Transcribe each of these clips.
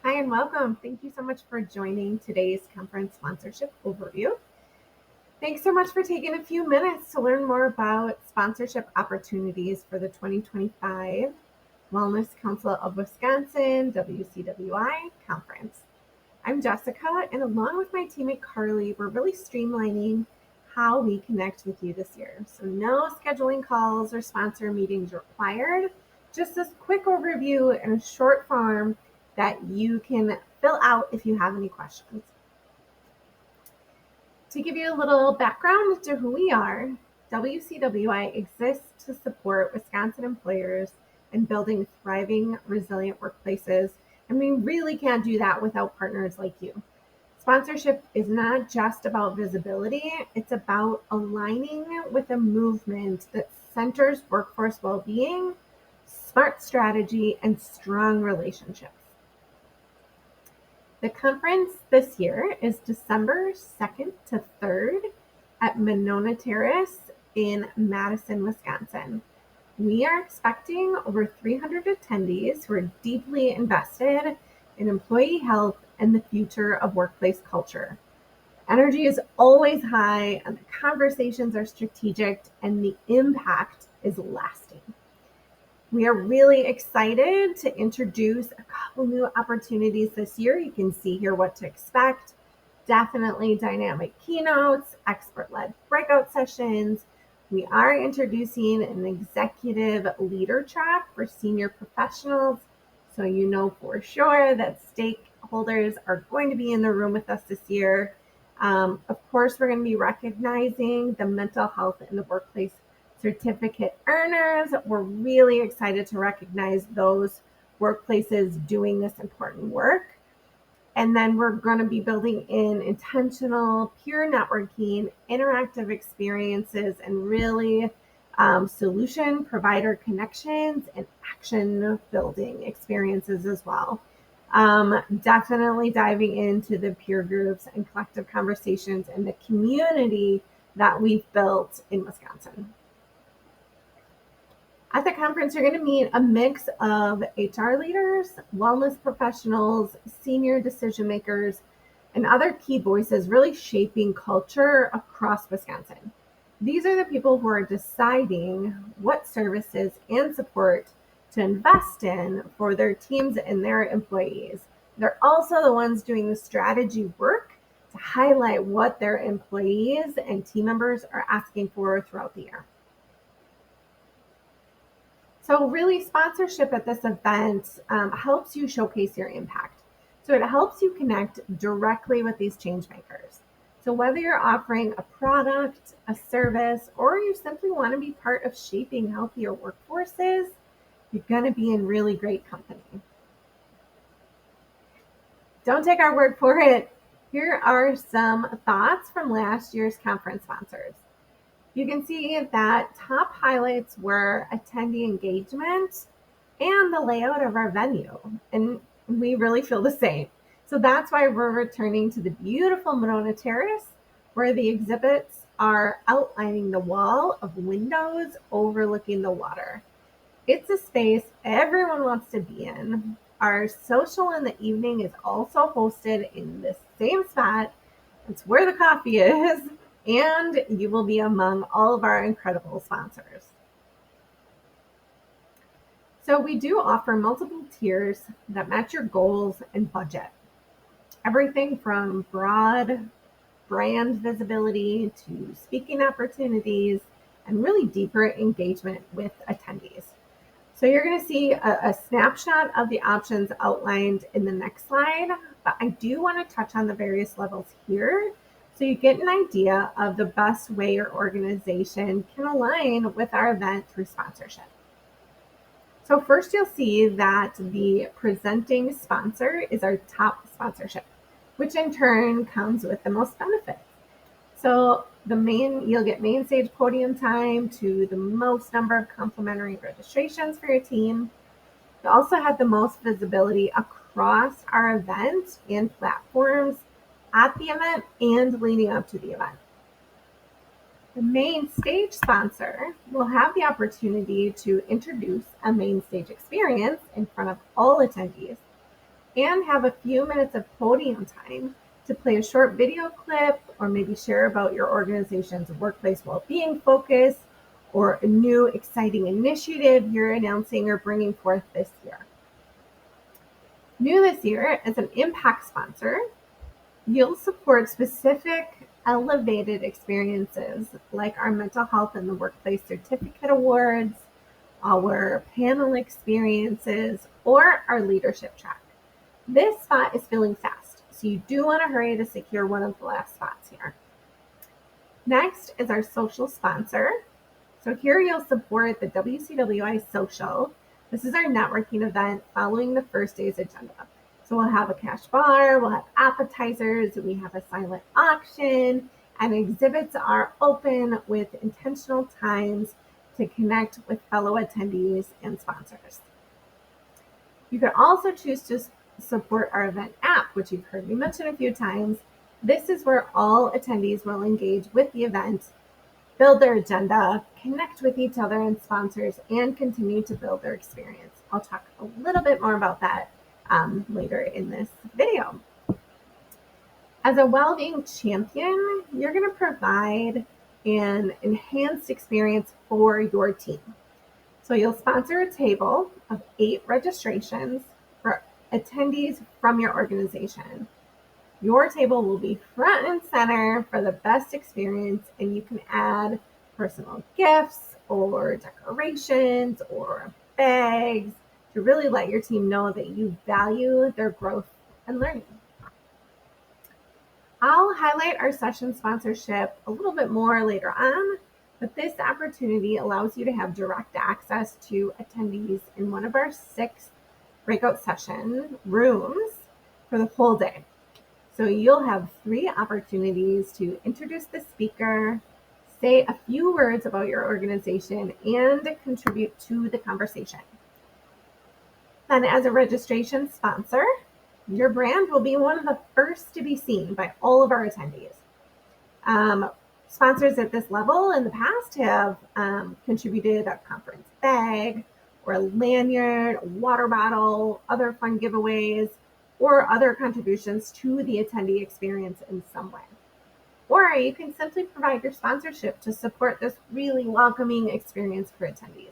Hi and welcome. Thank you so much for joining today's conference sponsorship overview. Thanks so much for taking a few minutes to learn more about sponsorship opportunities for the 2025 Wellness Council of Wisconsin WCWI conference. I'm Jessica, and along with my teammate Carly, we're really streamlining how we connect with you this year. So no scheduling calls or sponsor meetings required, just this quick overview in a short form that you can fill out if you have any questions. To give you a little background to who we are, WCWI exists to support Wisconsin employers in building thriving, resilient workplaces, and we really can't do that without partners like you. Sponsorship is not just about visibility, it's about aligning with a movement that centers workforce well-being, smart strategy, and strong relationships. The conference this year is December 2nd to 3rd at Monona Terrace in Madison, Wisconsin. We are expecting over 300 attendees who are deeply invested in employee health and the future of workplace culture. Energy is always high, and the conversations are strategic, and the impact is lasting. We are really excited to introduce a couple new opportunities this year. You can see here what to expect. Definitely dynamic keynotes, expert-led breakout sessions. We are introducing an executive leader track for senior professionals, so you know for sure that stakeholders are going to be in the room with us this year. Of course, we're going to be recognizing the mental health in the workplace certificate earners. We're really excited to recognize those workplaces doing this important work. And then we're going to be building in intentional peer networking, interactive experiences, and really solution provider connections and action building experiences as well. Definitely diving into the peer groups and collective conversations and the community that we've built in Wisconsin. At the conference, you're going to meet a mix of HR leaders, wellness professionals, senior decision makers, and other key voices really shaping culture across Wisconsin. These are the people who are deciding what services and support to invest in for their teams and their employees. They're also the ones doing the strategy work to highlight what their employees and team members are asking for throughout the year. So really, sponsorship at this event helps you showcase your impact. So it helps you connect directly with these change makers. So whether you're offering a product, a service, or you simply want to be part of shaping healthier workforces, you're going to be in really great company. Don't take our word for it. Here are some thoughts from last year's conference sponsors. You can see that top highlights were attendee engagement and the layout of our venue, and we really feel the same. So that's why we're returning to the beautiful Monona Terrace, where the exhibits are outlining the wall of windows overlooking the water. It's a space everyone wants to be in. Our social in the evening is also hosted in the same spot. It's where the coffee is, and you will be among all of our incredible sponsors. So we do offer multiple tiers that match your goals and budget. Everything from broad brand visibility to speaking opportunities and really deeper engagement with attendees. So you're going to see a snapshot of the options outlined in the next slide, but I do want to touch on the various levels here so you get an idea of the best way your organization can align with our event through sponsorship. So first you'll see that the presenting sponsor is our top sponsorship, which in turn comes with the most benefits. So you'll get main stage podium time to the most number of complimentary registrations for your team. You also have the most visibility across our event and platforms at the event and leading up to the event. The main stage sponsor will have the opportunity to introduce a main stage experience in front of all attendees. and have a few minutes of podium time to play a short video clip or maybe share about your organization's workplace well-being focus or a new exciting initiative you're announcing or bringing forth this year. New this year, as an impact sponsor, you'll support specific elevated experiences like our mental health in the workplace certificate awards, our panel experiences, or our leadership track. This spot is filling fast, so you do want to hurry to secure one of the last spots here. Next is our social sponsor. So here you'll support the WCWI Social. This is our networking event following the first day's agenda. So we'll have a cash bar, we'll have appetizers, we have a silent auction, and exhibits are open with intentional times to connect with fellow attendees and sponsors. You can also choose to support our event app, which you've heard me mention a few times. This is where all attendees will engage with the event, build their agenda, connect with each other and sponsors, and continue to build their experience. I'll talk a little bit more about that later in this video. As a well-being champion, you're going to provide an enhanced experience for your team. So you'll sponsor a table of 8 registrations for attendees from your organization. Your table will be front and center for the best experience, and you can add personal gifts or decorations or bags to really let your team know that you value their growth and learning. I'll highlight our session sponsorship a little bit more later on, but this opportunity allows you to have direct access to attendees in one of our 6 breakout session rooms for the whole day. So you'll have 3 opportunities to introduce the speaker, say a few words about your organization, and contribute to the conversation. Then as a registration sponsor, your brand will be one of the first to be seen by all of our attendees. Sponsors at this level in the past have contributed a conference bag or a lanyard, a water bottle, other fun giveaways, or other contributions to the attendee experience in some way. Or you can simply provide your sponsorship to support this really welcoming experience for attendees.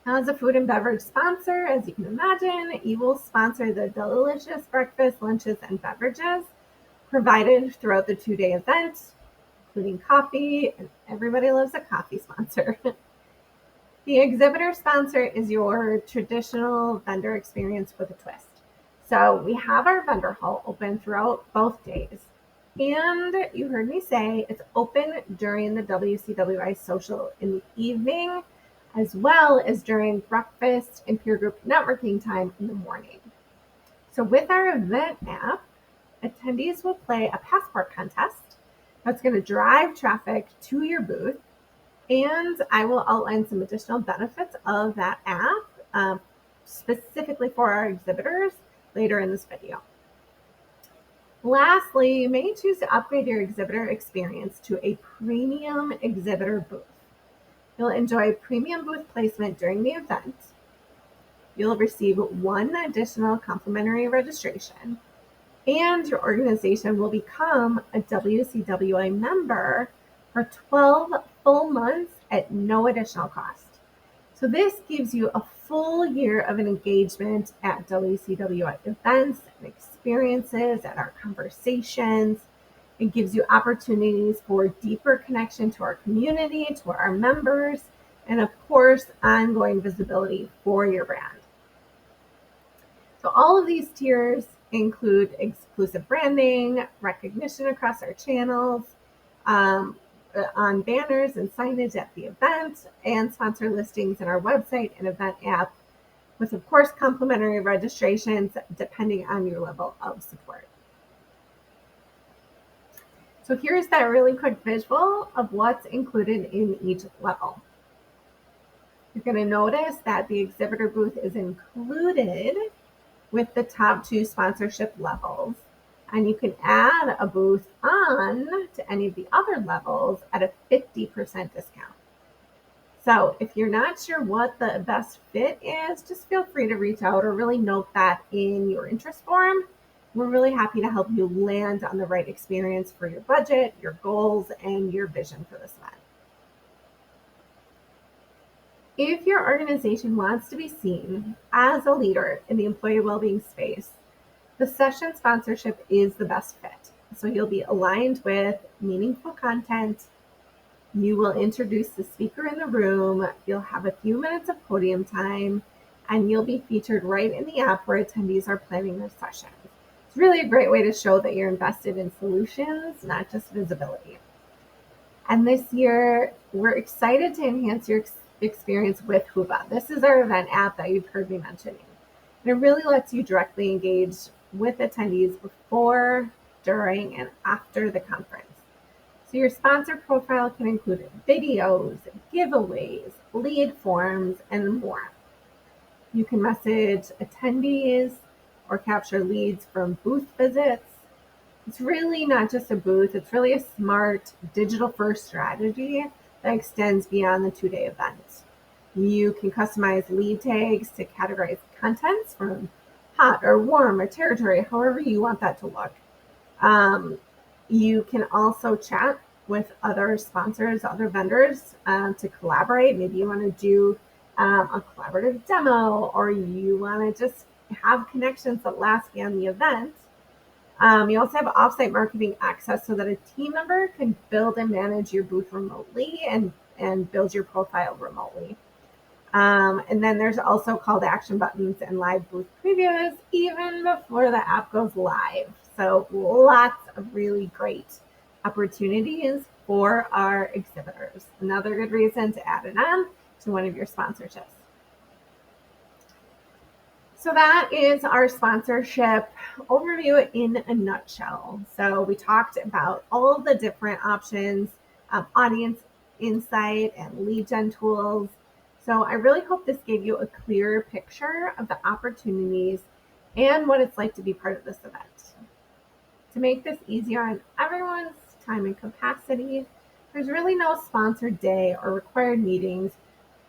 As a food and beverage sponsor, as you can imagine, you will sponsor the delicious breakfast, lunches, and beverages provided throughout the 2-day event, including coffee, and everybody loves a coffee sponsor. The exhibitor sponsor is your traditional vendor experience with a twist. So we have our vendor hall open throughout both days. And you heard me say it's open during the WCWI social in the evening, as well as during breakfast and peer group networking time in the morning. So with our event app, attendees will play a passport contest that's going to drive traffic to your booth. And I will outline some additional benefits of that app specifically for our exhibitors later in this video. Lastly, you may choose to upgrade your exhibitor experience to a premium exhibitor booth. You'll enjoy premium booth placement during the event. You'll receive 1 additional complimentary registration, and your organization will become a WCWI member for 12 full months at no additional cost. So this gives you a full year of an engagement at WCWI events and experiences, at our conversations. It gives you opportunities for deeper connection to our community, to our members, and of course, ongoing visibility for your brand. So all of these tiers include exclusive branding, recognition across our channels, on banners and signage at the event, and sponsor listings in our website and event app, with of course complimentary registrations depending on your level of support. So here's that really quick visual of what's included in each level. You're going to notice that the exhibitor booth is included with the top 2 sponsorship levels, and you can add a booth on to any of the other levels at a 50% discount. So if you're not sure what the best fit is, just feel free to reach out or really note that in your interest form. We're really happy to help you land on the right experience for your budget, your goals, and your vision for this event. If your organization wants to be seen as a leader in the employee well-being space, the session sponsorship is the best fit. So you'll be aligned with meaningful content. You will introduce the speaker in the room. You'll have a few minutes of podium time, and you'll be featured right in the app where attendees are planning their sessions. It's really a great way to show that you're invested in solutions, not just visibility. And this year, we're excited to enhance your experience with Hooba. This is our event app that you've heard me mentioning. And it really lets you directly engage with attendees before, during, and after the conference. So your sponsor profile can include videos, giveaways, lead forms, and more. You can message attendees or capture leads from booth visits. It's really not just a booth, it's really a smart digital-first strategy that extends beyond the 2-day event. You can customize lead tags to categorize contents from hot or warm or territory, however you want that to look. You can also chat with other sponsors, other vendors to collaborate. Maybe you want to do a collaborative demo, or you want to just have connections that last beyond the event. You also have offsite marketing access so that a team member can build and manage your booth remotely and build your profile remotely. And then there's also call to action buttons and live booth previews even before the app goes live. So lots of really great opportunities for our exhibitors. Another good reason to add it on to one of your sponsorships. So that is our sponsorship overview in a nutshell. So we talked about all the different options, audience insight and lead gen tools. So I really hope this gave you a clearer picture of the opportunities and what it's like to be part of this event. To make this easier on everyone's time and capacity, there's really no sponsored day or required meetings.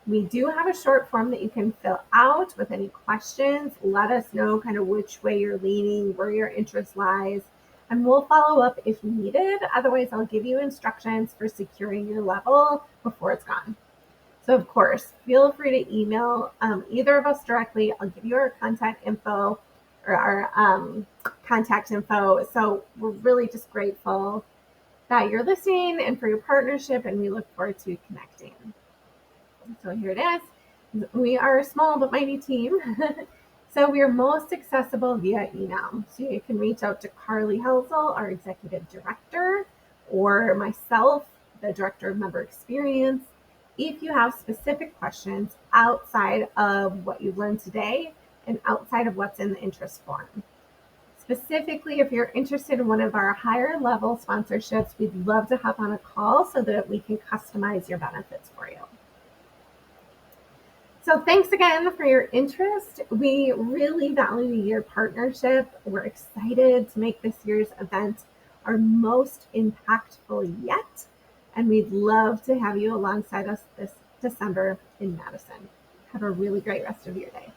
We do have a short form that you can fill out with any questions. Let us know kind of which way you're leaning, where your interest lies, and we'll follow up if needed. Otherwise, I'll give you instructions for securing your level before it's gone. So of course, feel free to email either of us directly. I'll give you our contact info or our contact info. So we're really just grateful that you're listening and for your partnership, and we look forward to connecting. So here it is. We are a small but mighty team. So we are most accessible via email. So you can reach out to Carly Helsel, our executive director, or myself, the director of member experience, if you have specific questions outside of what you've learned today and outside of what's in the interest form. Specifically, if you're interested in one of our higher level sponsorships, we'd love to hop on a call so that we can customize your benefits for you. So thanks again for your interest. We really value your partnership. We're excited to make this year's event our most impactful yet. And we'd love to have you alongside us this December in Madison. Have a really great rest of your day.